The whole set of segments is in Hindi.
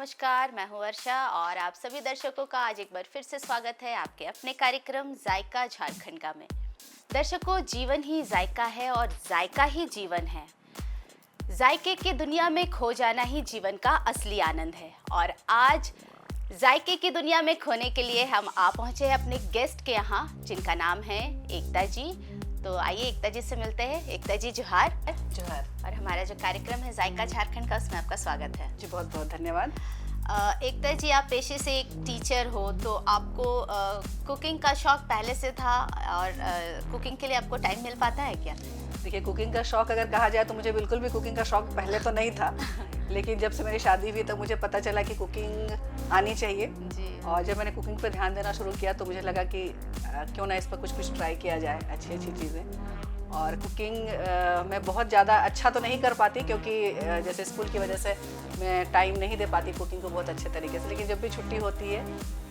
नमस्कार, मैं हूँ वर्षा और आप सभी दर्शकों का आज एक बार फिर से स्वागत है आपके अपने कार्यक्रम जायका झारखंड का में। दर्शकों, जीवन ही जायका है और जायका ही जीवन है। जायके की दुनिया में खो जाना ही जीवन का असली आनंद है और आज जायके की दुनिया में खोने के लिए हम आ पहुँचे हैं अपने गेस्ट के यहाँ, जिनका नाम है एकता जी। तो आइए एकता जी से मिलते हैं। एकता जी जोहार। जोहार। और हमारा जो कार्यक्रम है जायका झारखंड का, उसमें आपका स्वागत है जी। बहुत बहुत धन्यवाद। एकता जी, आप पेशे से एक टीचर हो, तो आपको कुकिंग का शौक पहले से था और कुकिंग के लिए आपको टाइम मिल पाता है क्या? देखिए, कुकिंग का शौक अगर कहा जाए तो मुझे बिल्कुल भी कुकिंग का शौक पहले तो नहीं था लेकिन जब से मेरी शादी हुई तब मुझे पता चला कि कुकिंग आनी चाहिए जी। और जब मैंने कुकिंग पर ध्यान देना शुरू किया तो मुझे लगा कि क्यों ना इस पर कुछ ट्राई किया जाए, अच्छी अच्छी चीज़ें। और कुकिंग मैं बहुत ज़्यादा अच्छा तो नहीं कर पाती क्योंकि जैसे स्कूल की वजह से मैं टाइम नहीं दे पाती कुकिंग को बहुत अच्छे तरीके से, लेकिन जब भी छुट्टी होती है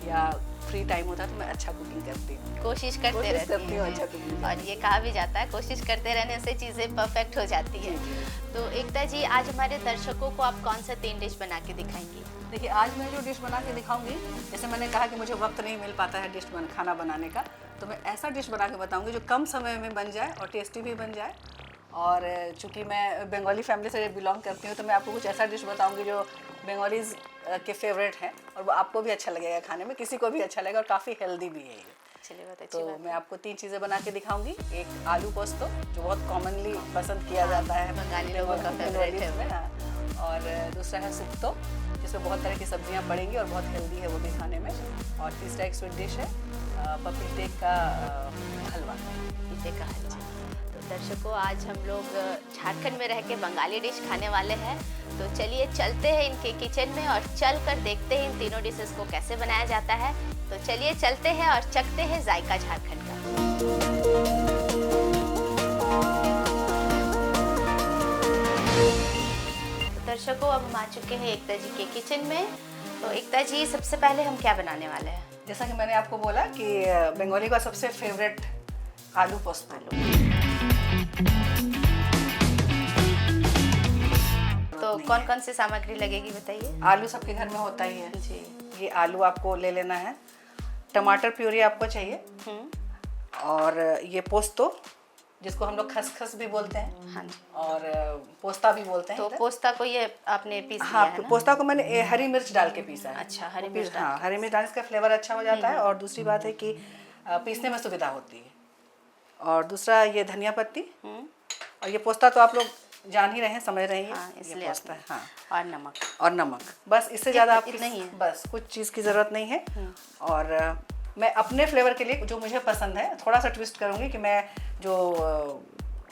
या फ्री टाइम होता है तो मैं अच्छा कुकिंग करती हूँ, कोशिश करते रहती हूँ अच्छा कुकिंग। और ये कहा भी जाता है कोशिश करते रहने से चीज़ें परफेक्ट हो जाती है। तो एकता जी, आज हमारे दर्शकों को आप कौन सा 3 डिश बना के दिखाएंगी? देखिए, आज मैं जो डिश बना के दिखाऊंगी, जैसे मैंने कहा कि मुझे वक्त नहीं मिल पाता है खाना बनाने का, तो मैं ऐसा डिश बना के बताऊंगी जो कम समय में बन जाए और टेस्टी भी बन जाए। और चूँकि मैं बंगाली फैमिली से बिलोंग करती हूँ तो मैं आपको कुछ ऐसा डिश बताऊंगी जो बंगालीज के फेवरेट है और वो आपको भी अच्छा लगेगा खाने में, किसी को भी अच्छा लगेगा और काफ़ी हेल्दी भी है ये। चलिए, बहुत अच्छी तो बात मैं आपको 3 चीज़ें बना के दिखाऊंगी। एक आलू पोस्तो, जो बहुत कॉमनली पसंद किया जाता है बंगाली लोगों का फेवरेट है, और दूसरा है सुक्तो, जिसमें बहुत तरह की सब्जियां पड़ेंगी और बहुत हेल्दी है वो भी खाने में। और तीसरा एक स्वीट डिश है पपीते का हलवा। पपीते का हलवा। तो दर्शकों, आज हम लोग झारखंड में रह के बंगाली डिश खाने वाले हैं, तो चलिए चलते हैं इनके किचन में और चल कर देखते हैं इन तीनों डिशेस को कैसे बनाया जाता है। तो चलिए चलते हैं और चखते हैं जायका झारखंड का। दर्शकों, अब हम आ चुके हैं एकता जी के किचन में। तो एकता जी, सबसे पहले हम क्या बनाने वाले हैं? जैसा कि मैंने आपको बोला कि बंगाली का सबसे फेवरेट आलू पोस्तो। तो कौन कौन सी सामग्री लगेगी बताइए। आलू सबके घर में होता ही है जी। ये आलू आपको ले लेना है, टमाटर प्यूरी आपको चाहिए, और ये पोस्तो जिसको हम लोग खसखस भी बोलते हैं, हाँ जी, और पोस्ता भी बोलते हैं। तो पोस्ता को ये आपने पीस लिया हाँ, है ना? पोस्ता को मैंने हरी मिर्च डाल के पीसा है। अच्छा, हरी मिर्च। हाँ, हरी मिर्च डालने से फ्लेवर अच्छा हो जाता है और दूसरी बात है कि पीसने में सुविधा होती है। और दूसरा ये धनिया पत्ती, और ये पोस्ता तो आप लोग जान ही रहे हैं, समझ रहे हैं, हाँ, इसलिए पोस्ता है। हाँ, और नमक। बस इससे ज़्यादा आपकी नहीं है, बस कुछ चीज़ की ज़रूरत नहीं है। और मैं अपने फ्लेवर के लिए जो मुझे पसंद है थोड़ा सा ट्विस्ट करूँगी कि मैं जो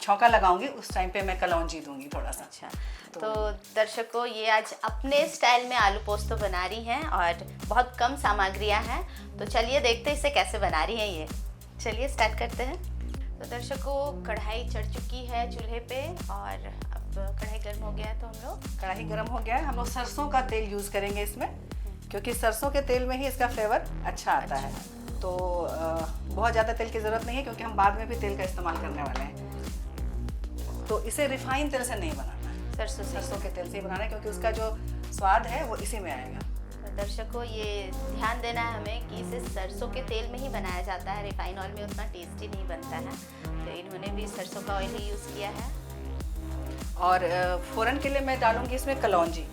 छौंका लगाऊंगी उस टाइम पे मैं कलौंजी दूंगी थोड़ा सा। अच्छा, तो दर्शकों, ये आज अपने स्टाइल में आलू पोस्तो बना रही हैं और बहुत कम सामग्रियां हैं। तो चलिए देखते हैं इसे कैसे बना रही हैं ये। चलिए स्टार्ट करते हैं। तो दर्शकों, कढ़ाई चढ़ चुकी है चूल्हे पे और अब कढ़ाई गर्म हो गया है, तो हम लोग कढ़ाई गर्म हो गया है, हम लोग सरसों का तेल यूज़ करेंगे इसमें, क्योंकि सरसों के तेल में ही इसका फ्लेवर अच्छा आता है। तो बहुत ज़्यादा तेल की ज़रूरत नहीं है क्योंकि हम बाद में भी तेल का इस्तेमाल करने वाले हैं। तो इसे रिफाइन तेल से नहीं बनाना है, सरसों के तेल से ही बनाना है, क्योंकि उसका जो स्वाद है वो इसी में आएगा। तो दर्शकों, ये ध्यान देना है हमें कि इसे सरसों के तेल में ही बनाया जाता है, रिफाइन ऑयल में उतना टेस्टी नहीं बनता है। तो इन्होंने भी सरसों का ऑयल ही यूज़ किया है। और फ़ौरन के लिए मैं डालूंगी इसमें कलौंजी।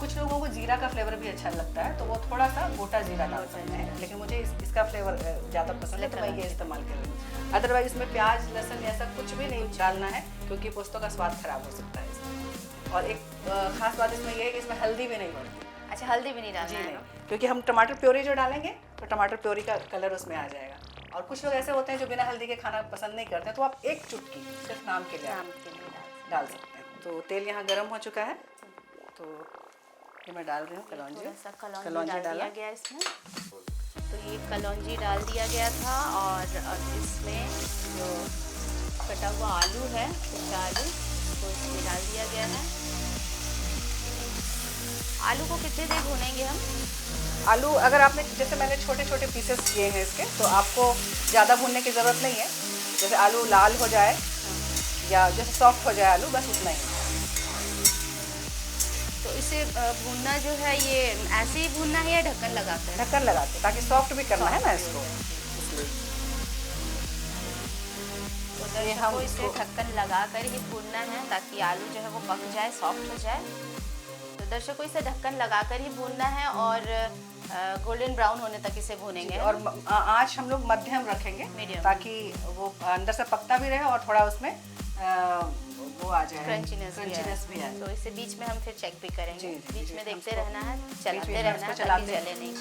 कुछ लोगों को जीरा का फ्लेवर भी अच्छा लगता है तो वो थोड़ा सा गोटा जीरा डाल सकते हैं, लेकिन मुझे इसका फ्लेवर ज़्यादा पसंद है तो मैं ये इस्तेमाल करूँगी। अदरवाइज इसमें प्याज लहसुन ऐसा कुछ भी नहीं डालना है क्योंकि पोस्तों का स्वाद खराब हो सकता है इसमें। और एक खास बात इसमें ये है कि इसमें हल्दी भी नहीं पड़ती। अच्छा, हल्दी भी नहीं डालना है? नहीं, क्योंकि हम टमाटर प्योरी जो डालेंगे तो टमाटर प्योरी का कलर उसमें आ जाएगा। और कुछ लोग ऐसे होते हैं जो बिना हल्दी के खाना पसंद नहीं करते, तो आप एक चुटकी सिर्फ नाम के लिए डाल सकते हैं। तो तेल यहाँ गर्म हो चुका है, तो ये मैं डाल रही हूँ कलौंजी डाला गया इसमें। तो ये कलौंजी डाल दिया गया था और अब इसमें जो कटा हुआ आलू है, उसका आलू तो इसमें डाल दिया गया है। आलू को कितनी देर भूनेंगे हम? आलू अगर आपने जैसे मैंने छोटे छोटे पीसेस किए हैं इसके, तो आपको ज़्यादा भूनने की ज़रूरत नहीं है। जैसे आलू लाल हो जाए या जैसे सॉफ्ट हो जाए आलू, बस उतना ही। तो इसे भूनना जो है ये ऐसे ही भूनना है या ढक्कन लगाकर? ढक्कन लगाते ताकि सॉफ्ट भी करना है ना इसको, इसलिए तो ये हमको हम इसे ढक्कन लगा कर ही भूनना है ताकि आलू जो है वो पक जाए, सॉफ्ट हो जाए। तो दर्शकों इसे ढक्कन लगाकर ही भूनना है और गोल्डन ब्राउन होने तक इसे भूनेंगे। और आँच हम लोग मध्यम रखेंगे मीडियम, ताकि वो अंदर से पकता भी रहे और थोड़ा उसमें वो आ जाए, क्रंचीनेस भी है। तो इसे बीच में हम फिर चेक भी करेंगे। जी, जी, बीच जी, में देखते हमको रहना है, चलाते में रहना है उसको ताकि चलाते जले नहीं।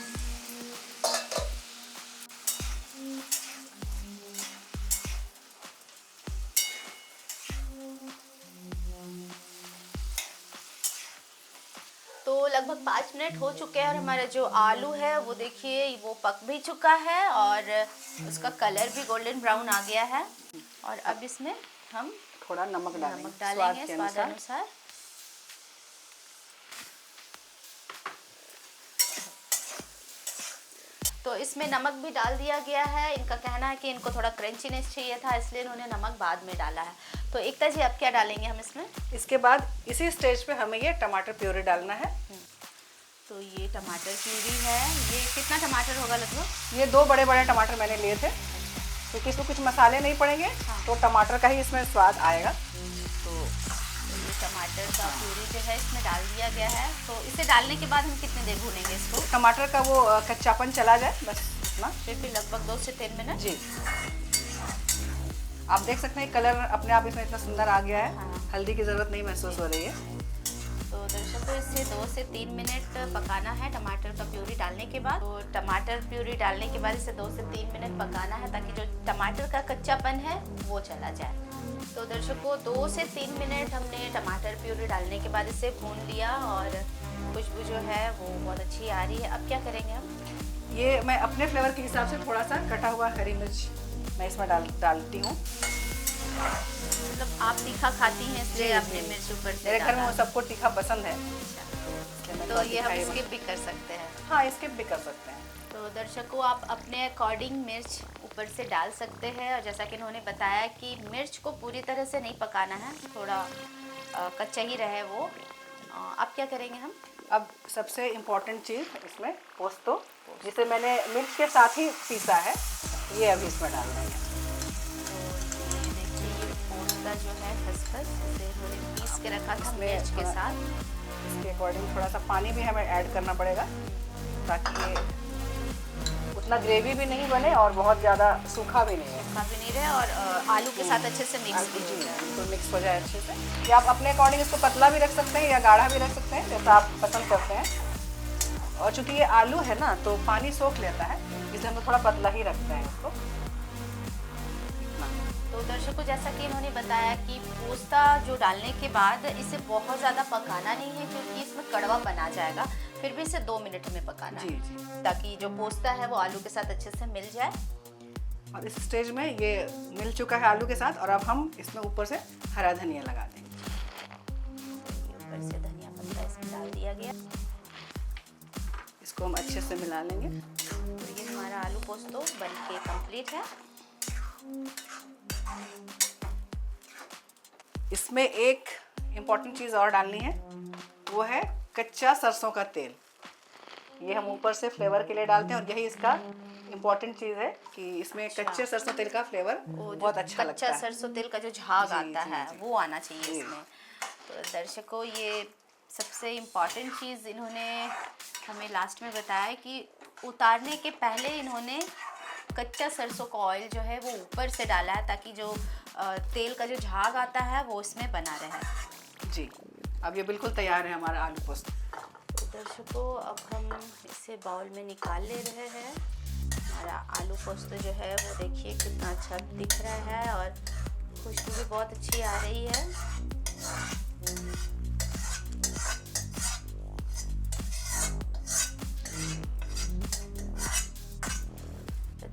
तो लगभग 5 मिनट हो चुके हैं और हमारा जो आलू है वो देखिए वो पक भी चुका है और उसका कलर भी गोल्डन ब्राउन आ गया है। और अब इसमें हम थोड़ा नमक डालेंगे, नमक डालेंगे स्वाद अनुसार। अनुसार। तो इसमें नमक भी डाल दिया गया है। इनका कहना है कि इनको थोड़ा क्रंचीनेस चाहिए था, इसलिए इन्होंने नमक बाद में डाला है। तो एकता जी अब क्या डालेंगे हम इसमें? इसके बाद इसी स्टेज पे हमें ये टमाटर प्यूरी डालना है। तो ये टमाटर प्यूरी है। ये कितना टमाटर होगा लगभग? ये 2 बड़े बड़े टमाटर मैंने लिए थे, क्योंकि इसमें कुछ मसाले नहीं पड़ेंगे। हाँ। तो टमाटर का ही इसमें स्वाद आएगा। तो ये टमाटर का प्यूरी जो है इसमें डाल दिया गया है। तो इसे डालने के बाद हम कितनी देर भूनेंगे इसको? टमाटर का वो कच्चापन चला जाए, बस इतना। फिर भी लगभग 2 से 3 मिनट। जी, आप देख सकते हैं कलर अपने आप इसमें इतना सुंदर आ गया है। हाँ। हल्दी की ज़रूरत नहीं महसूस हो रही है। तो दर्शकों इसे 2 से 3 मिनट पकाना है टमाटर का प्यूरी डालने के बाद। तो टमाटर प्यूरी डालने के बाद इसे 2 से 3 मिनट पकाना है ताकि जो टमाटर का कच्चापन है वो चला जाए। तो दर्शकों 2 से 3 मिनट हमने टमाटर प्यूरी डालने के बाद इसे भून लिया और खुशबू जो है वो बहुत अच्छी आ रही है। अब क्या करेंगे हम? ये मैं अपने फ्लेवर के हिसाब से थोड़ा सा कटा हुआ हरी मिर्च मैं इसमें डालती हूँ। मतलब आप तीखा खाती हैं इसलिए आपने मिर्च ऊपर से मेरे घर में डाला। वो सबको तीखा पसंद है। तो ये हम स्किप भी कर सकते हैं। हाँ, स्किप भी कर सकते हैं। तो दर्शकों आप अपने अकॉर्डिंग मिर्च ऊपर से डाल सकते हैं। और जैसा कि इन्होंने बताया कि मिर्च को पूरी तरह से नहीं पकाना है, थोड़ा कच्चा ही रहे वो। अब क्या करेंगे हम? अब सबसे इम्पोर्टेंट चीज़ इसमें पोस्तो, जिसे मैंने मिर्च के साथ ही पीसा है, ये अभी इसमें डाल देंगे। तो ये देखिए ये पोस्ता जो है खसखस, इसे इन्होंने पीस के रखा था इसमें मिर्च के थोड़ा- साथ। इसके अकॉर्डिंग थोड़ा सा पानी भी हमें ऐड करना पड़ेगा ताकि ये उतना ग्रेवी भी नहीं बने और बहुत ज़्यादा सूखा भी नहीं है। सूखा भी नहीं रहे और आलू के साथ अच्छे से मिक्स भी हो जाए। बिल्कुल मिक्स हो जाए अच्छे से। या आप अपने अकॉर्डिंग इसको पतला भी रख सकते हैं या गाढ़ा भी रख सकते हैं, जैसा आप पसंद करते हैं। और चूंकि ये आलू है ना तो पानी सोख लेता है, इसलिए हम थोड़ा पतला ही रखते हैं इसको। तो दर्शकों जैसा कि इन्होंने बताया कि पोस्ता जो डालने के बाद इसे बहुत ज़्यादा पकाना नहीं है क्योंकि इसमें कड़वापन आ जाएगा। फिर भी इसे 2 मिनट में पकाना जी है जी। ताकि जो पोस्ता है वो आलू के साथ अच्छे से मिल जाए। और इस स्टेज में ये मिल चुका है आलू के साथ और अब हम इसमें ऊपर से हरा धनिया लगा देंगे। ऊपर से धनिया पत्ता इसमें डाल दिया गया। इसको हम अच्छे से मिला लेंगे। तो ये हमारा आलू पोस्तो बन के कंप्लीट है। इसमें एक इम्पॉर्टेंट चीज़ और डालनी है, वो है कच्चा सरसों का तेल। ये हम ऊपर से फ्लेवर के लिए डालते हैं और यही इसका इम्पॉर्टेंट चीज़ है कि इसमें कच्चे सरसों तेल का फ्लेवर बहुत अच्छा लगता कच्चा है। सरसों तेल का जो झाग जी, आता जी, है जी। वो आना चाहिए इसमें। तो दर्शकों ये सबसे इम्पॉर्टेंट चीज़ इन्होंने हमें लास्ट में बताया कि उतारने के पहले इन्होंने कच्चा सरसों का ऑयल जो है वो ऊपर से डाला है ताकि जो तेल का जो झाग आता है वो इसमें बना रहे। जी, अब ये बिल्कुल तैयार है हमारा आलू पोस्त। तो दर्शकों अब हम इसे बाउल में निकाल ले रहे हैं। हमारा आलू पोस्त जो है वो देखिए कितना अच्छा दिख रहा है और खुशबू भी बहुत अच्छी आ रही है।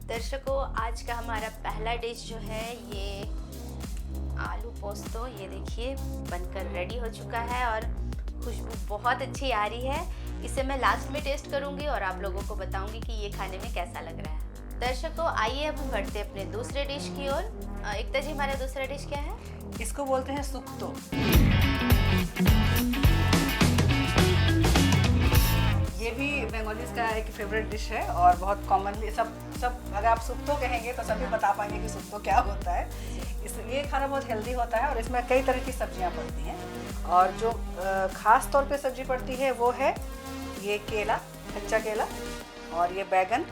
दर्शकों आज का हमारा पहला डिश जो है ये आलू पोस्तो, ये देखिए बनकर रेडी हो चुका है और खुशबू बहुत अच्छी आ रही है। इसे मैं लास्ट में टेस्ट करूंगी और आप लोगों को बताऊंगी कि ये खाने में कैसा लग रहा है। दर्शकों आइए अब हम बढ़ते अपने दूसरे डिश की ओर। एकता जी हमारा दूसरा डिश क्या है? इसको बोलते हैं सुक्तो। ये भी बंगालीज का एक फेवरेट डिश है और बहुत कॉमनली सब सब अगर आप सुप्तो कहेंगे तो सभी बता पाएंगे कि सुप्तो क्या होता है। ये खाना बहुत हेल्दी होता है और इसमें कई तरह की सब्जियां पड़ती हैं और जो खास तौर पे सब्जी पड़ती है वो है ये केला, कच्चा केला और ये बैगन।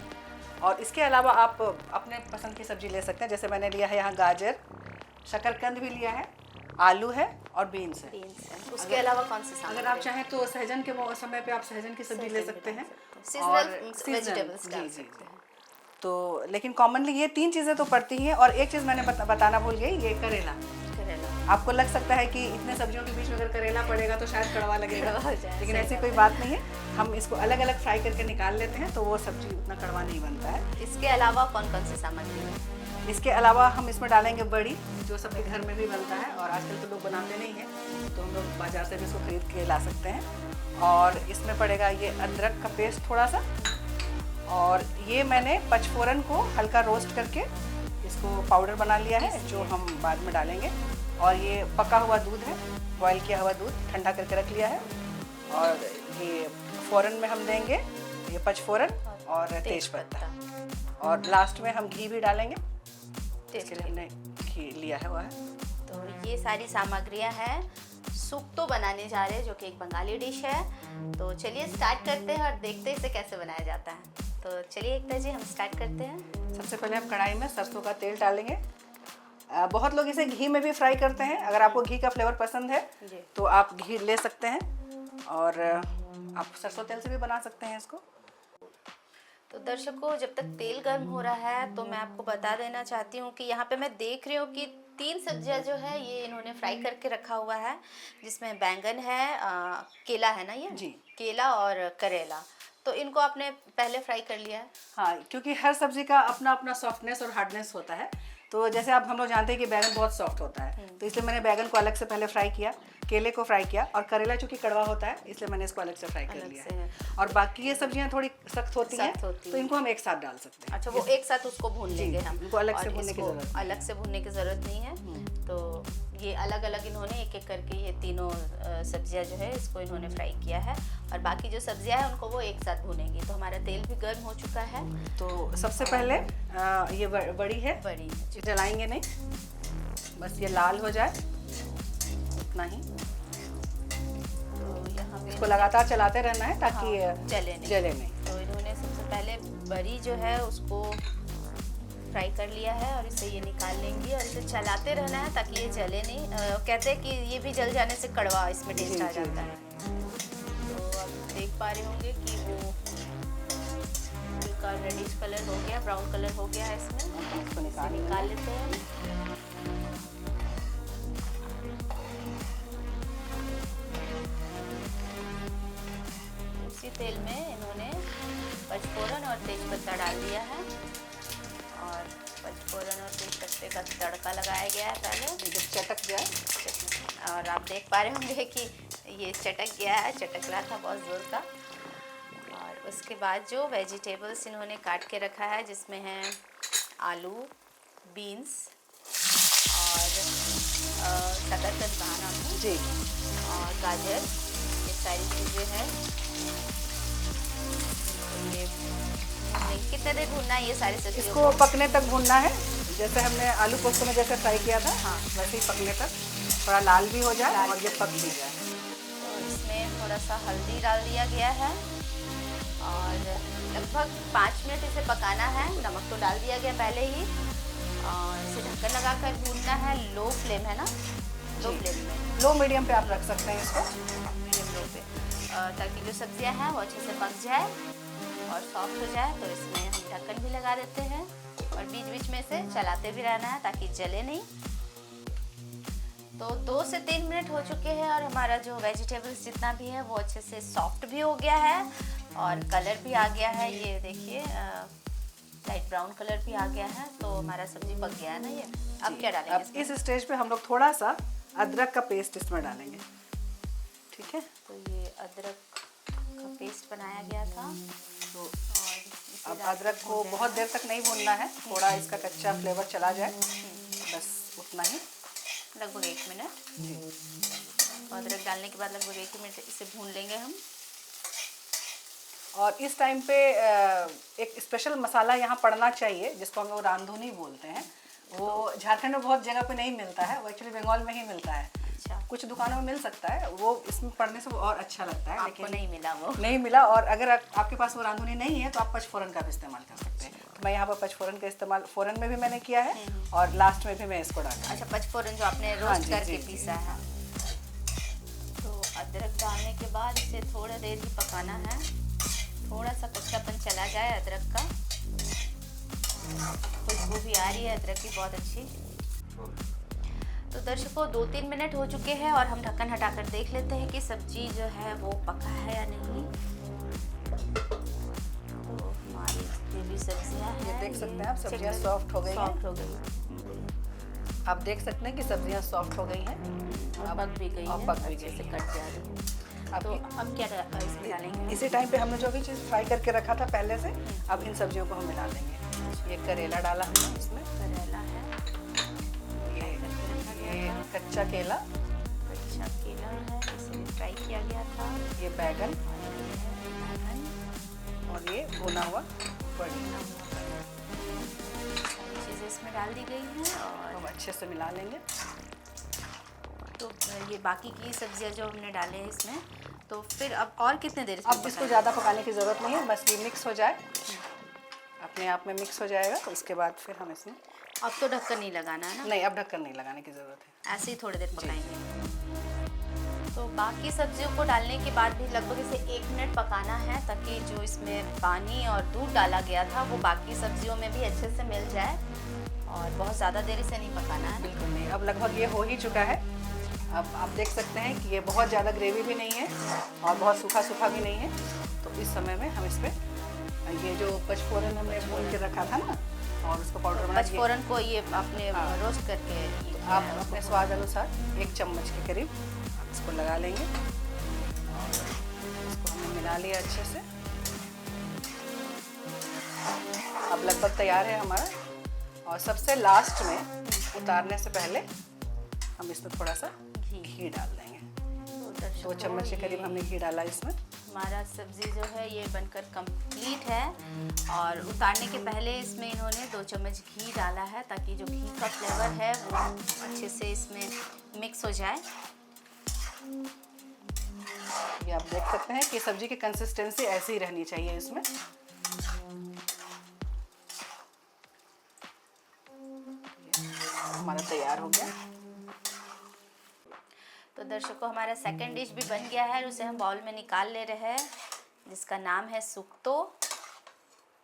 और इसके अलावा आप अपने पसंद की सब्जी ले सकते हैं, जैसे मैंने लिया है यहाँ गाजर, शकरकंद भी लिया है, आलू है और बीन्स है। उसके अलावा कौन से अगर आप चाहें तो सहजन के समय पे आप सहजन की सब्जी ले सकते हैं सीजनल seasonal, वेजिटेबल्स जी, डाल जी, सकते हैं। तो लेकिन कॉमनली ये 3 चीज़ें तो पड़ती हैं। और एक चीज़ मैंने बताना भूल गई, ये करेला। करेला आपको लग सकता है कि इतने सब्जियों के बीच में अगर करेला पड़ेगा तो शायद कड़वा लगेगा, कड़वा हो जाए, लेकिन सही ऐसी बात कोई है। बात नहीं है। हम इसको अलग अलग फ्राई करके निकाल लेते हैं तो वो सब्जी उतना कड़वा नहीं बनता है। इसके अलावा कौन कौन सी सामग्री है? इसके अलावा हम इसमें डालेंगे बड़ी, जो सबके घर में भी बनता है और आजकल तो लोग बनाते नहीं हैं, तो हम लोग बाजार से भी इसको खरीद के ला सकते हैं। और इसमें पड़ेगा ये अदरक का पेस्ट थोड़ा सा, और ये मैंने पचफोरन को हल्का रोस्ट करके इसको पाउडर बना लिया है जो हम बाद में डालेंगे। और ये पका हुआ दूध है, बॉयल किया हुआ दूध ठंडा करके रख लिया है। और ये फ़ौरन में हम देंगे ये पचफोरन और तेज़पत्ता, और लास्ट में हम घी भी डालेंगे। इसके लिए हमने घी लिया है हुआ है। तो ये सारी सामग्रियां हैं, सूप तो बनाने जा रहे हैं जो कि एक बंगाली डिश है। तो चलिए स्टार्ट करते हैं और देखते हैं इसे कैसे बनाया जाता है। तो चलिए एकता जी हम स्टार्ट करते हैं। सबसे पहले हम कढ़ाई में सरसों का तेल डालेंगे। बहुत लोग इसे घी में भी फ्राई करते हैं, अगर आपको घी का फ्लेवर पसंद है जी। तो आप घी ले सकते हैं, और आप सरसों तेल से भी बना सकते हैं इसको। तो दर्शकों, जब तक तेल गर्म हो रहा है तो मैं आपको बता देना चाहती हूँ कि यहाँ पे मैं देख रही हूँ कि 3 सब्जियाँ जो है ये इन्होंने फ्राई करके रखा हुआ है, जिसमें बैंगन है, केला है ना, ये जी। केला और करेला। तो इनको आपने पहले फ्राई कर लिया है? हाँ, क्योंकि हर सब्जी का अपना अपना सॉफ्टनेस और हार्डनेस होता है। तो जैसे आप हम लोग जानते हैं कि बैगन बहुत सॉफ्ट होता है, तो इसलिए मैंने बैगन को अलग से पहले फ्राई किया, केले को फ्राई किया, और करेला चूँकि कड़वा होता है इसलिए मैंने इसको अलग से फ्राई कर अलग लिया से है। है। और बाकी ये सब्जियाँ थोड़ी सख्त होती हैं होती तो इनको हम एक साथ डाल सकते हैं। अच्छा, वो एक साथ उसको भून लेंगे हम, इनको अलग से और भूनने की इसको ज़रूरत नहीं अलग से भूनने की ज़रूरत नहीं है। तो ये अलग अलग इन्होंने एक एक करके ये तीनों सब्जियां जो है इसको इन्होंने फ्राई किया है, और बाकी जो सब्जियां हैं उनको वो एक साथ भूनेंगी। तो हमारा तेल भी गर्म हो चुका है। तो सबसे पहले ये बड़ी है, बड़ी जलाएंगे नहीं, बस ये लाल हो जाए उतना ही। तो यहाँ पे इसको लगातार चलाते रहना है ताकि जले नहीं। तो इन्होंने सबसे पहले बड़ी जो है उसको फ्राई कर लिया है और इसे ये निकाल लेंगी, और इसे चलाते रहना है ताकि ये जले नहीं। कहते हैं कि ये भी जल जाने से कड़वा इसमें टेस्ट आ जाता है। तो आप देख पा रहे होंगे कि वो हल्का रेडिश कलर हो गया, ब्राउन कलर हो गया है इसमें। इसको इसे निकाल लेते हैं। उसी तेल में इन्होंने पचफोरन और तेजपत्ता डाल दिया है, और पचफोरन और तेजपत्ते का तड़का लगाया गया है पहले। जब चटक जाए, और आप देख पा रहे होंगे कि ये चटक गया है, चटक रहा था बहुत ज़ोर का। और उसके बाद जो वेजिटेबल्स इन्होंने काट के रखा है, जिसमें है आलू, बीन्स और शकरकंद कहा नाम है जी, और गाजर, ये सारी चीज़ें हैं। ये कितने देर भूनना है ये सारी सब्जियों इसको पकने तक भूनना है, जैसे हमने आलू पोस्तो में जैसे फ्राई किया था, हाँ वैसे ही पकने तक, थोड़ा लाल भी हो जाए और ये पक भी जाए। तो इसमें थोड़ा सा हल्दी डाल दिया गया है, और लगभग 5 मिनट इसे पकाना है। नमक तो डाल दिया गया पहले ही, और इसे ढक्कन लगाकर भूनना है। लो फ्लेम है ना, लो फ्लेम में, लो मीडियम पे आप रख सकते हैं इसको, मीडियम लो पे, ताकि जो सब्जियां हैं वो अच्छे से पक जाए और सॉफ्ट हो जाए। तो इसमें हम ढक्कन भी लगा देते हैं, और बीच बीच में इसे चलाते भी रहना है ताकि जले नहीं। तो 2 से 3 मिनट हो चुके हैं, और हमारा जो वेजिटेबल्स जितना भी है वो अच्छे से सॉफ्ट भी हो गया है, और कलर भी आ गया है। ये देखिए लाइट ब्राउन कलर भी आ गया है। तो हमारा सब्जी पक गया है ना ये। अब क्या डालेंगे अब इस स्टेज पे हम लोग थोड़ा सा अदरक का पेस्ट इसमें डालेंगे, ठीक है। तो ये अदरक का पेस्ट बनाया गया था। तो और अब अदरक को बहुत देर तक नहीं भूनना है, थोड़ा इसका कच्चा फ्लेवर चला जाए, बस उतना ही, लगभग 1 मिनट। जी। अदरक डालने के बाद लगभग 1 मिनट इसे भून लेंगे हम। और इस टाइम पे एक स्पेशल मसाला यहाँ पड़ना चाहिए जिसको हम लोग रांधुनी बोलते हैं। वो झारखंड में बहुत जगह पे नहीं मिलता है, वो एक्चुअली बंगाल में ही मिलता है। अच्छा। कुछ दुकानों में मिल सकता है, वो इसमें पड़ने से वो और अच्छा लगता है। आपको नहीं मिला वो? नहीं मिला। और अगर आपके पास वो रांधुनी नहीं है तो आप पचफोरन का भी इस्तेमाल कर सकते हैं। तो मैं यहाँ पर पचफोरन का इस्तेमाल फोरन में भी मैंने किया है और लास्ट में भी मैं इसको डाला। अच्छा, पचफोरन जो आपने रोस्ट करके पीसा है। तो अदरक डालने के बाद इसे थोड़ा देर ही पकाना है, थोड़ा सा कच्चापन चला जाए अदरक का। खुशबू भी आ रही है अदरक की बहुत अच्छी। तो दर्शकों 2-3 मिनट हो चुके हैं और हम ढक्कन हटाकर देख लेते हैं कि सब्जी जो है वो पका है या नहीं। तो हमारी जितनी भी सब्जियां हैं, ये देख सकते हैं आप, सब्जियां सॉफ्ट हो गई हैं। सॉफ्ट हो गई। आप देख सकते हैं कि सब्जियां सॉफ्ट हो गई हैं, अब पक भी गई और है, पक भी अच्छे गई से हैं। कट जा रही है। अब तो हम क्या इसमें डालेंगे? इसी टाइम पे हमने जो भी चीज़ फ्राई करके रखा था पहले से, अब इन सब्जियों को हम मिला देंगे। ये करेला डाला हमने इसमें, करेला है, ये कच्चा केला, कच्चा केला है, इसे फ्राई किया गया था। ये बैगन बैगन, और ये भुना हुआ बड़ी। सारी चीज़ें इसमें डाल दी गई हैं और हम अच्छे से मिला लेंगे। तो ये बाकी की सब्जियां जो हमने डाले हैं इसमें, तो फिर अब और कितने देर इसमें अब इसको ज़्यादा पकाने की ज़रूरत नहीं है, बस ये मिक्स हो जाए, अपने आप में मिक्स हो जाएगा। तो उसके बाद फिर हम इसमें अब तो ढक्कन नहीं लगाना है ना? नहीं, अब ढक्कन नहीं लगाने की ज़रूरत है, ऐसे ही थोड़ी देर पकाएंगे। तो बाकी सब्जियों को डालने के बाद भी लगभग इसे 1 मिनट पकाना है, ताकि जो इसमें पानी और दूध डाला गया था वो बाकी सब्जियों में भी अच्छे से मिल जाए। और बहुत ज़्यादा देर इसे नहीं पकाना है। बिल्कुल नहीं। अब लगभग ये हो ही चुका है। अब आप देख सकते हैं कि ये बहुत ज़्यादा ग्रेवी भी नहीं है और बहुत सूखा सूखा भी नहीं है। तो इस समय में हम इसमें ये जो पचफोरन हमने भून के रखा था ना, और उसको पाउडर बना दिया, पचफोरन को ये आपने रोस्ट करके आप अपने स्वाद अनुसार 1 चम्मच के करीब इसको लगा लेंगे। और इसको हमने मिला लिया अच्छे से। अब लगभग तैयार है हमारा। और सबसे लास्ट में उतारने से पहले हम इसमें थोड़ा सा घी डाल देंगे। 2 चम्मच के करीब हमने घी डाला इसमें। हमारा सब्जी जो है ये बनकर कंप्लीट है और उतारने के पहले इसमें इन्होंने 2 चम्मच घी डाला है, ताकि जो घी का फ्लेवर है वो अच्छे से इसमें मिक्स हो जाए। ये आप देख सकते हैं कि सब्जी की कंसिस्टेंसी ऐसी ही रहनी चाहिए इसमें। हमारा तैयार हो गया। तो दर्शकों हमारा सेकंड डिश भी बन गया है, उसे हम बाउल में निकाल ले रहे हैं, जिसका नाम है सुक्तो।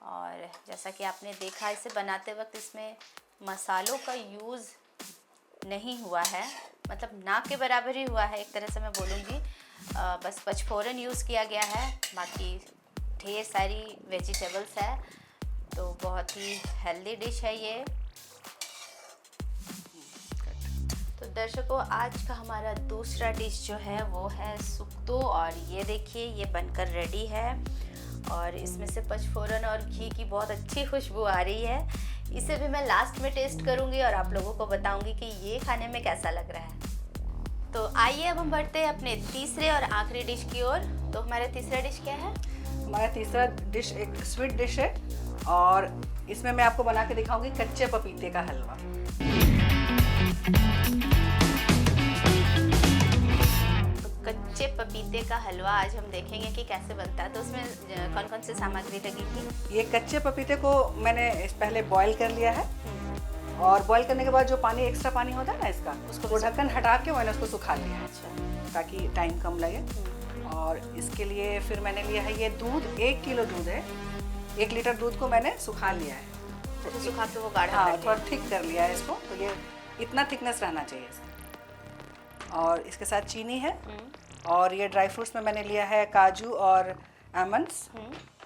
और जैसा कि आपने देखा, इसे बनाते वक्त इसमें मसालों का यूज़ नहीं हुआ है, मतलब ना के बराबर ही हुआ है एक तरह से मैं बोलूँगी। बस पचफोरन यूज़ किया गया है, बाकी ढेर सारी वेजिटेबल्स है। तो बहुत ही हेल्दी डिश है ये। तो दर्शकों आज का हमारा दूसरा डिश जो है वो है सुक्तो। और ये देखिए ये बनकर रेडी है और इसमें से पचफोरन और घी की बहुत अच्छी खुशबू आ रही है। इसे भी मैं लास्ट में टेस्ट करूंगी और आप लोगों को बताऊंगी कि ये खाने में कैसा लग रहा है। तो आइए अब हम बढ़ते हैं अपने तीसरे और आखिरी डिश की ओर। तो हमारा तीसरा डिश क्या है? हमारा तीसरा डिश एक स्वीट डिश है और इसमें मैं आपको बना के दिखाऊंगी कच्चे पपीते का हलवा। कच्चे पपीते का हलवा आज हम देखेंगे कि कैसे बनता है। तो उसमें कौन कौन सी सामग्री लगेगी? ये कच्चे पपीते को मैंने पहले बॉईल कर लिया है और बॉईल करने के बाद जो पानी एक्स्ट्रा पानी होता है ना इसका, उसको वो ढक्कन हटा के मैंने उसको सुखा लिया है ताकि टाइम कम लगे। और इसके लिए फिर मैंने लिया है ये दूध, 1 किलो दूध है। 1 लीटर दूध को मैंने सुखा लिया है। तो सुखा के वो गाढ़ा हाँ, कर लिया। थोड़ा थिक कर लिया है इसको। तो ये इतना थिकनेस रहना चाहिए इसका। और इसके साथ चीनी है और ये ड्राई फ्रूट्स में मैंने लिया है काजू और आमंड्स।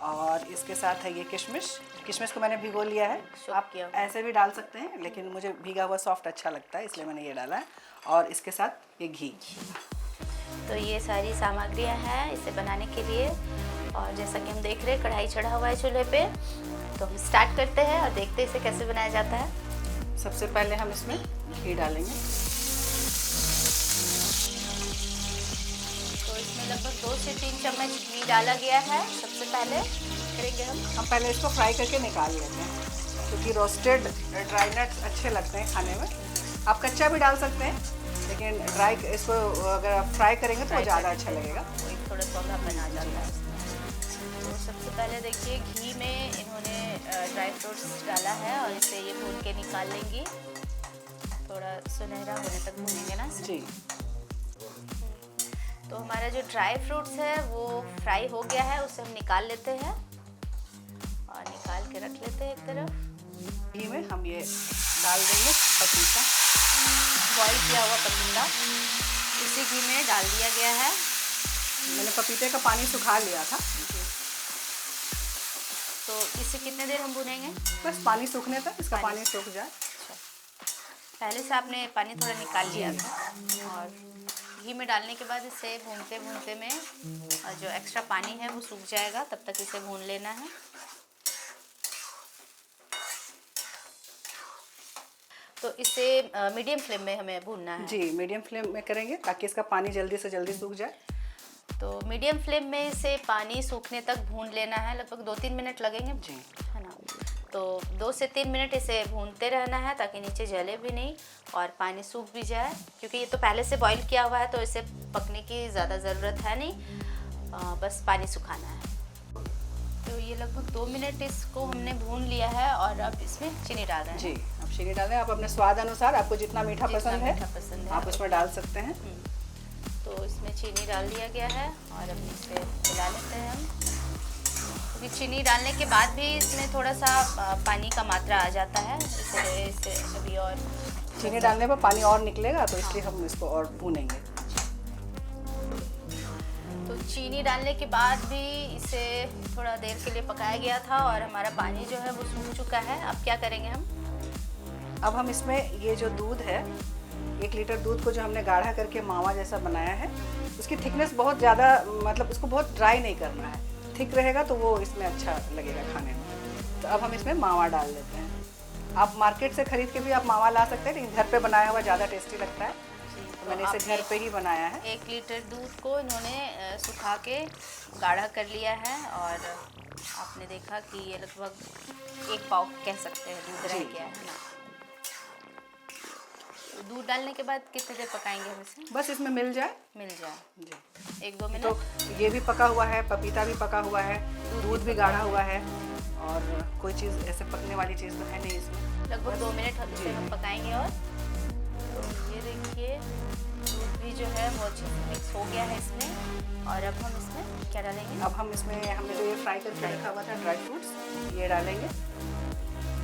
और इसके साथ है ये किशमिश। किशमिश को मैंने भिगो लिया है। आप ऐसे भी डाल सकते हैं, लेकिन मुझे भीगा हुआ सॉफ्ट अच्छा लगता है, इसलिए मैंने ये डाला है। और इसके साथ ये घी। तो ये सारी सामग्रियां हैं इसे बनाने के लिए। और जैसा कि हम देख रहे हैं कढ़ाई चढ़ा हुआ है चूल्हे पे। तो हम स्टार्ट करते हैं और देखते हैं इसे कैसे बनाया जाता है। सबसे पहले हम इसमें घी डालेंगे। तो इसमें लगभग 2 से 3 चम्मच घी डाला गया है। सबसे पहले करेंगे हम पहले इसको फ्राई करके निकाल लेते हैं, क्योंकि रोस्टेड ड्राई नट्स अच्छे लगते हैं खाने में। आप कच्चा भी डाल सकते हैं, लेकिन ड्राई इसको अगर आप फ्राई करेंगे तो ज़्यादा अच्छा लगेगा। थोड़ा सौंधापन आ जाता है। तो सबसे पहले देखिए घी में इन्होंने ड्राई फ्रूट्स डाला है और इसे ये भून के निकाल लेंगी। थोड़ा सुनहरा होने तक भूनेंगे ना जी। तो हमारा जो ड्राई फ्रूट्स है वो फ्राई हो गया है, उसे हम निकाल लेते हैं और निकाल के रख लेते हैं एक तरफ। घी में हम ये डाल देंगे पपीता, बॉईल किया हुआ पपीता इसी घी में डाल दिया गया है। मैंने पपीते का पानी सुखा लिया था। तो इसे कितने देर हम भुनेंगे? बस पानी सूखने तक, इसका पानी सूख जाए। पहले से आपने पानी थोड़ा निकाल लिया था और घी में डालने के बाद इसे भूनते भूनते में जो एक्स्ट्रा पानी है वो सूख जाएगा, तब तक इसे भून लेना है। तो इसे मीडियम फ्लेम में हमें भूनना है। जी, मीडियम फ्लेम में करेंगे ताकि इसका पानी जल्दी से जल्दी सूख जाए। तो मीडियम फ्लेम में इसे पानी सूखने तक भून लेना है, लगभग 2-3 मिनट लगेंगे जी, है ना। तो 2 से 3 मिनट इसे भूनते रहना है ताकि नीचे जले भी नहीं और पानी सूख भी जाए, क्योंकि ये तो पहले से बॉईल किया हुआ है तो इसे पकने की ज़्यादा ज़रूरत है नहीं, बस पानी सुखाना है। तो ये लगभग 2 मिनट इसको हमने भून लिया है और अब इसमें चीनी डाल रहे हैं। जी, अब चीनी डाल दें। आप अपने स्वाद अनुसार, आपको जितना मीठा पसंद है आप उसमें डाल सकते हैं। तो इसमें चीनी डाल दिया गया है और अब इसे मिला लेते हैं हम, क्योंकि चीनी डालने के बाद भी इसमें थोड़ा सा पानी का मात्रा आ जाता है, इसलिए इसे अभी और चीनी डालने पर पानी और निकलेगा, तो इसलिए हम इसको और भूनेंगे। तो चीनी डालने के बाद भी इसे थोड़ा देर के लिए पकाया गया था और हमारा पानी जो है वो सूख चुका है। अब क्या करेंगे हम? अब हम इसमें ये जो दूध है, 1 लीटर दूध को जो हमने गाढ़ा करके मावा जैसा बनाया है, उसकी थिकनेस बहुत ज़्यादा, मतलब उसको बहुत ड्राई नहीं करना है। थिक रहेगा तो वो इसमें अच्छा लगेगा खाने में। तो अब हम इसमें मावा डाल देते हैं। आप मार्केट से खरीद के भी आप मावा ला सकते हैं, लेकिन घर पे बनाया हुआ ज़्यादा टेस्टी लगता है। तो मैंने इसे घर पे ही बनाया है। 1 लीटर दूध को इन्होंने सुखा के गाढ़ा कर लिया है और आपने देखा कि ये लगभग 1 पाव कह सकते हैं दूध रह गया है ना। दूध डालने के बाद कितनी देर पकाएंगे हम इसे? बस इसमें मिल जाए जी 1-2 मिनट। तो ये भी पका हुआ है, पपीता भी पका हुआ है, दूध भी गाढ़ा हुआ है और कोई चीज़ ऐसे पकने वाली चीज़ तो है नहीं इसमें। लगभग 2 मिनट इसे हम पकाएंगे और तो ये देखिए दूध भी जो है वो अच्छे से मिक्स हो गया है इसमें। और अब हम इसमें क्या डालेंगे? अब हम इसमें हमने जो ये फ्राई करके रखा हुआ था ड्राई फ्रूट्स, ये डालेंगे।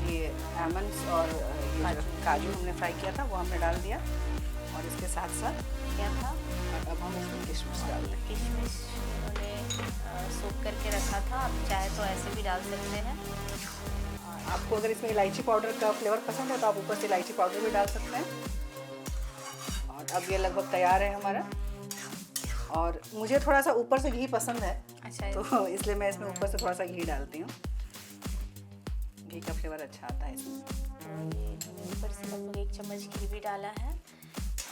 ये आलमंड्स और ये जो काजू हमने फ्राई किया था वो हमने डाल दिया और इसके साथ साथ क्या था? और अब हम इसमें किशमिश डाल दें। किशमिश उन्होंने सोख करके रखा था, आप चाहे तो ऐसे भी डाल सकते हैं। आपको अगर इसमें इलायची पाउडर का फ्लेवर पसंद है तो आप ऊपर से इलायची पाउडर भी डाल सकते हैं। और अब ये लगभग तैयार है हमारा। और मुझे थोड़ा सा ऊपर से घी पसंद है, अच्छा, तो इसलिए मैं इसमें ऊपर से थोड़ा सा घी डालती हूँ। घी का फ्लेवर अच्छा आता है इसमें। तो ये हमने ऊपर से लगभग 1 चम्मच घी भी डाला है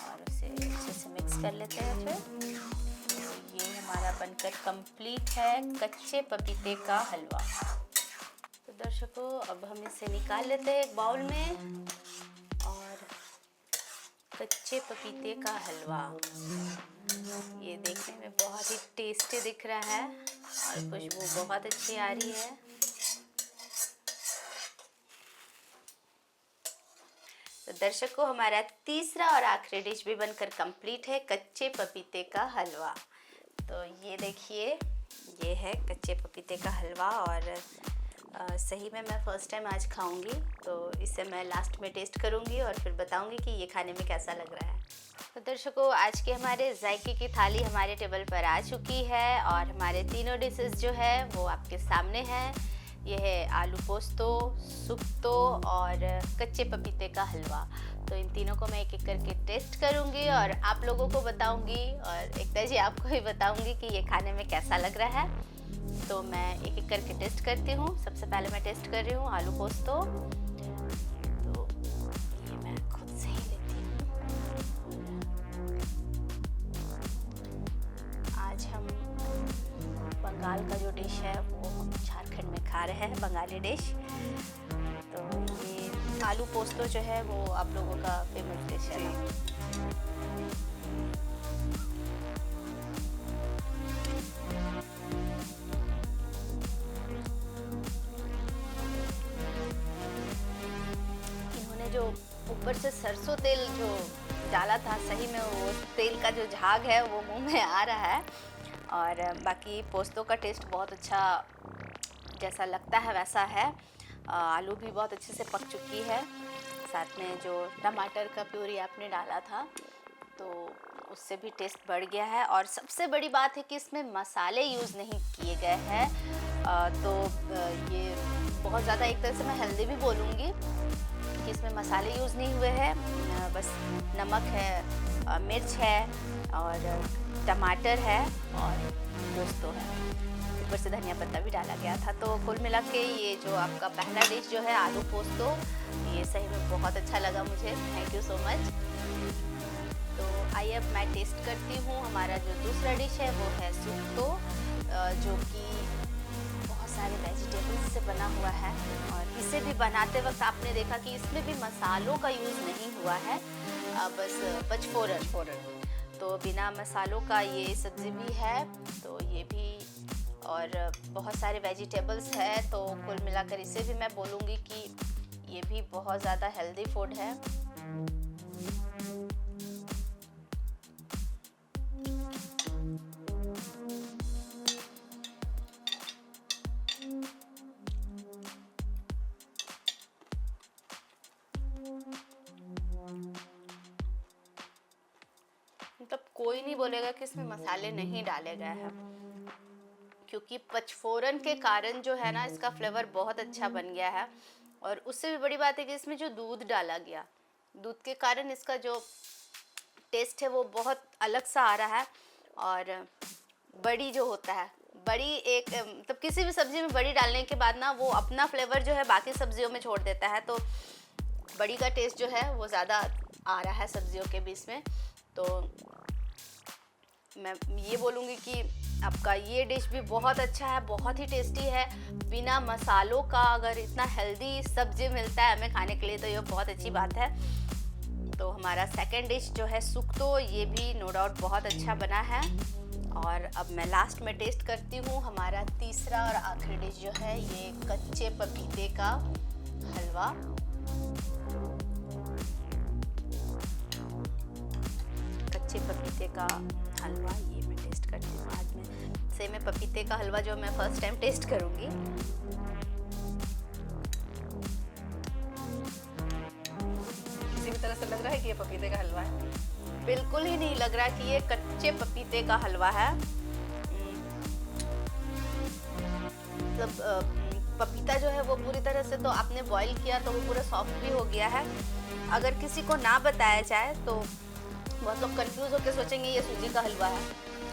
और उसे अच्छे से मिक्स कर लेते हैं। फिर तो ये हमारा बनकर कंप्लीट है कच्चे पपीते का हलवा। तो दर्शकों अब हम इसे निकाल लेते हैं एक बाउल में। और कच्चे पपीते का हलवा ये देखने में बहुत ही टेस्टी दिख रहा है और खुशबू बहुत अच्छी आ रही है। तो दर्शकों हमारा तीसरा और आखिरी डिश भी बनकर कंप्लीट है, कच्चे पपीते का हलवा। तो ये देखिए ये है कच्चे पपीते का हलवा और सही में मैं फ़र्स्ट टाइम आज खाऊंगी, तो इसे मैं लास्ट में टेस्ट करूंगी और फिर बताऊंगी कि ये खाने में कैसा लग रहा है। तो दर्शकों आज के हमारे जायके की थाली हमारे टेबल पर आ चुकी है और हमारे तीनों डिशेस जो है वो आपके सामने हैं। ये है आलू पोस्तो, सुक्तो और कच्चे पपीते का हलवा। तो इन तीनों को मैं एक एक करके टेस्ट करूंगी और आप लोगों को बताऊंगी और एकता जी आपको भी बताऊंगी कि ये खाने में कैसा लग रहा है। तो मैं एक एक करके टेस्ट करती हूँ। सबसे पहले मैं टेस्ट कर रही हूँ आलू पोस्तो। तो ये मैं खुद से ही लेती हूँ। आज हम बंगाल का जो डिश है वो हम झारखंड में खा रहे हैं, बंगाली डिश। तो ये आलू पोस्तो जो है वो आप लोगों का फेमस डिश है ना? इन्होंने जो ऊपर से सरसों तेल जो डाला था, सही में वो तेल का जो झाग है वो मुंह में आ रहा है। और बाकी पोस्तों का टेस्ट बहुत अच्छा, जैसा लगता है वैसा है। आलू भी बहुत अच्छे से पक चुकी है, साथ में जो टमाटर का प्यूरी आपने डाला था तो उससे भी टेस्ट बढ़ गया है। और सबसे बड़ी बात है कि इसमें मसाले यूज़ नहीं किए गए हैं, तो ये बहुत ज़्यादा, एक तरह से मैं हेल्दी भी बोलूँगी कि इसमें मसाले यूज़ नहीं हुए हैं। बस नमक है, मिर्च है और टमाटर है और पोस्तो है, ऊपर से धनिया पत्ता भी डाला गया था। तो कुल मिला के ये जो आपका पहला डिश जो है आलू पोस्तो, ये सही में बहुत अच्छा लगा मुझे। Thank you so much. तो आइए अब मैं टेस्ट करती हूँ। हमारा जो दूसरा डिश है वो है सुक्तो, जो कि बहुत सारे वेजिटेबल्स से बना हुआ है। और इसे भी बनाते वक्त आपने देखा कि इसमें भी मसालों का यूज़ नहीं हुआ है, बस पचफोरन, तो बिना मसालों का ये सब्ज़ी भी है, तो ये भी, और बहुत सारे वेजिटेबल्स है। तो कुल मिलाकर इसे भी मैं बोलूँगी कि ये भी बहुत ज़्यादा हेल्दी फूड है। मतलब कोई नहीं बोलेगा कि इसमें मसाले नहीं डाले गए हैं, क्योंकि पचफोरन के कारण जो है ना इसका फ्लेवर बहुत अच्छा बन गया है। और उससे भी बड़ी बात है कि इसमें जो दूध डाला गया, दूध के कारण इसका जो टेस्ट है वो बहुत अलग सा आ रहा है। और बड़ी जो होता है, बड़ी एक मतलब किसी भी सब्ज़ी में बड़ी डालने के बाद ना वो अपना फ्लेवर जो है बाकी सब्जियों में छोड़ देता है, तो बड़ी का टेस्ट जो है वो ज़्यादा आ रहा है सब्जियों के बीच में। तो मैं ये बोलूँगी कि आपका ये डिश भी बहुत अच्छा है, बहुत ही टेस्टी है। बिना मसालों का अगर इतना हेल्दी सब्जी मिलता है हमें खाने के लिए तो ये बहुत अच्छी बात है। तो हमारा सेकंड डिश जो है सुक्तो, ये भी नो डाउट बहुत अच्छा बना है। और अब मैं लास्ट में टेस्ट करती हूँ हमारा तीसरा और आखिरी डिश जो है, ये कच्चे पपीते का हलवा। कच्चे पपीते का हलवा ये मैं टेस्ट करती हूँ आज में। सही में पपीते का हलवा जो मैं फर्स्ट टाइम टेस्ट करूँगी। किसी भी तरह से लग रहा है कि ये पपीते का हलवा है? बिल्कुल ही नहीं लग रहा कि ये कच्चे पपीते का हलवा है। मतलब पपीता जो है वो पूरी तरह से, तो आपने बॉईल किया तो वो पूरा सॉफ्ट भी हो गया है। अगर किसी को ना बताया जाए तो बहुत लोग कंफ्यूज होकर सोचेंगे ये सूजी का हलवा है।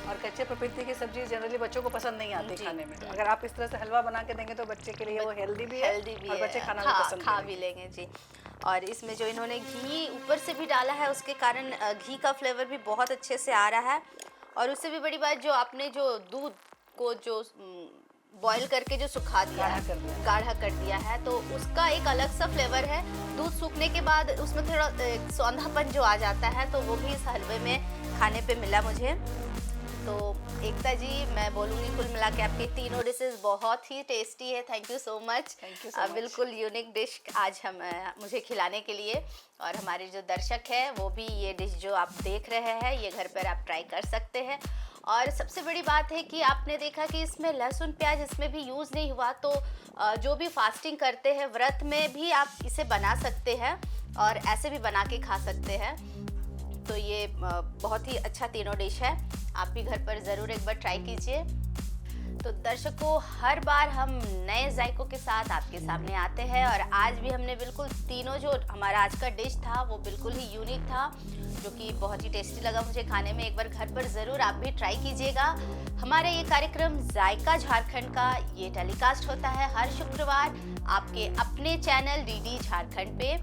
और कच्चे पपीते की सब्जी जनरली बच्चों को पसंद नहीं आती खाने में, तो अगर आप इस तरह से हलवा बना के देंगे तो बच्चे के लिए वो हेल्दी भी है और बच्चे खाना भी पसंद खा भी लेंगे जी। और इसमें जो इन्होंने घी ऊपर से भी डाला है, उसके कारण घी का फ्लेवर भी बहुत अच्छे से आ रहा है। और उससे भी बड़ी बात, जो आपने जो दूध को जो बॉईल करके जो सुखा दिया है, गाढ़ा कर दिया है, तो उसका एक अलग सा फ्लेवर है। दूध सूखने के बाद उसमें थोड़ा सौंधापन जो आ जाता है, तो वो भी इस हलवे में खाने पे मिला मुझे। तो एकता जी, मैं बोलूँगी कुल मिला के आपकी तीनों डिशेस बहुत ही टेस्टी है। Thank you so much. बिल्कुल यूनिक डिश आज मुझे खिलाने के लिए। और हमारे जो दर्शक है वो भी ये डिश जो आप देख रहे हैं ये घर पर आप ट्राई कर सकते हैं। और सबसे बड़ी बात है कि आपने देखा कि इसमें लहसुन प्याज इसमें भी यूज़ नहीं हुआ, तो जो भी फास्टिंग करते हैं व्रत में भी आप इसे बना सकते हैं और ऐसे भी बना के खा सकते हैं। तो ये बहुत ही अच्छा तीनों डिश है, आप भी घर पर ज़रूर एक बार ट्राई कीजिए। तो दर्शकों, हर बार हम नए जायकों के साथ आपके सामने आते हैं और आज भी हमने बिल्कुल तीनों, जो हमारा आज का डिश था वो बिल्कुल ही यूनिक था, जो कि बहुत ही टेस्टी लगा मुझे खाने में। एक बार घर पर ज़रूर आप भी ट्राई कीजिएगा। हमारा ये कार्यक्रम जायका झारखंड का ये टेलीकास्ट होता है हर शुक्रवार आपके अपने चैनल डीडी झारखंड पे।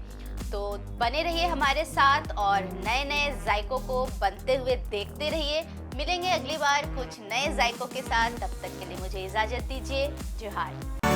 तो बने रहिए हमारे साथ और नए नए जायकों को बनते हुए देखते रहिए। मिलेंगे अगली बार कुछ नए जायकों के साथ, तब तक के लिए मुझे इजाजत दीजिए। जोहार।